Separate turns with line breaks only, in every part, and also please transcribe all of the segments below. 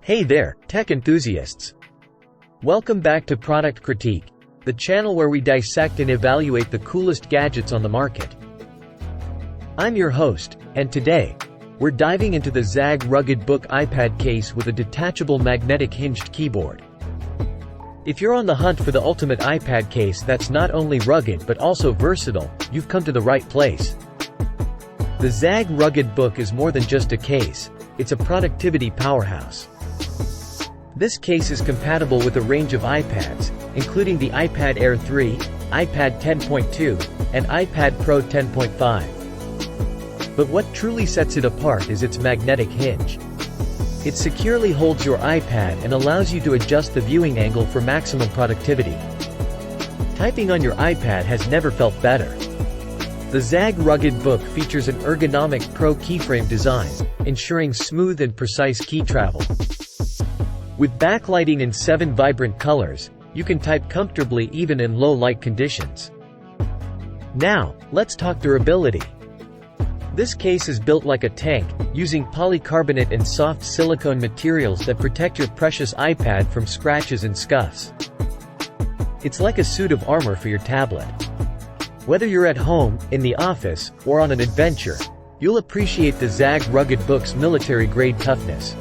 Hey there, tech enthusiasts! Welcome back to Product Critique, the channel where we dissect and evaluate the coolest gadgets on the market. I'm your host, and today, we're diving into the ZAGG rugged book iPad case with a detachable magnetic-hinged keyboard. If you're on the hunt for the ultimate iPad case that's not only rugged but also versatile, you've come to the right place. The ZAGG rugged book is more than just a case, it's a productivity powerhouse. This case is compatible with a range of iPads, including the iPad Air 3, iPad 10.2, and iPad Pro 10.5. But what truly sets it apart is its magnetic hinge. It securely holds your iPad and allows you to adjust the viewing angle for maximum productivity. Typing on your iPad has never felt better. The ZAGG rugged book features an ergonomic Pro keyframe design, ensuring smooth and precise key travel. With backlighting in 7 vibrant colors, you can type comfortably even in low light conditions. Now, let's talk durability. This case is built like a tank, using polycarbonate and soft silicone materials that protect your precious iPad from scratches and scuffs. It's like a suit of armor for your tablet. Whether you're at home, in the office, or on an adventure, you'll appreciate the ZAGG rugged book's military-grade toughness.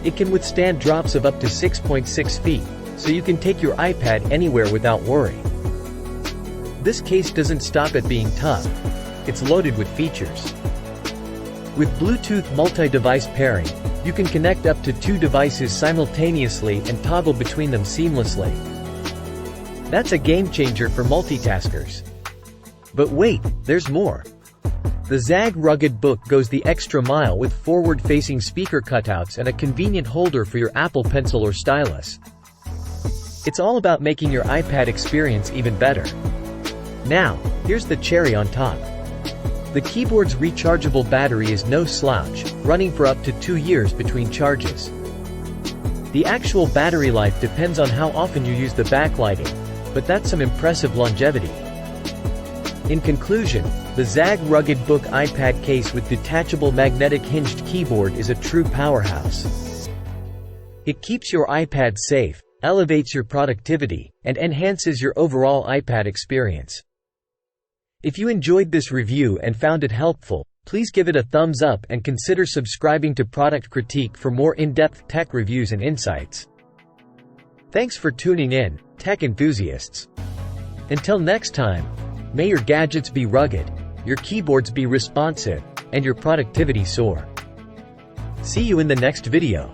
It can withstand drops of up to 6.6 feet, so you can take your iPad anywhere without worry. This case doesn't stop at being tough. It's loaded with features. With Bluetooth multi-device pairing, you can connect up to 2 devices simultaneously and toggle between them seamlessly. That's a game-changer for multitaskers. But wait, there's more. The ZAGG rugged book goes the extra mile with forward-facing speaker cutouts and a convenient holder for your Apple Pencil or stylus. It's all about making your iPad experience even better. Now, here's the cherry on top. The keyboard's rechargeable battery is no slouch, running for up to 2 years between charges. The actual battery life depends on how often you use the backlighting, but that's some impressive longevity. In conclusion, the ZAGG rugged book iPad case with detachable magnetic-hinged keyboard is a true powerhouse. It keeps your iPad safe, elevates your productivity, and enhances your overall iPad experience. If you enjoyed this review and found it helpful, please give it a thumbs up and consider subscribing to Product Critique for more in-depth tech reviews and insights. Thanks for tuning in, tech enthusiasts. Until next time, may your gadgets be rugged, your keyboards be responsive, and your productivity soar. See you in the next video.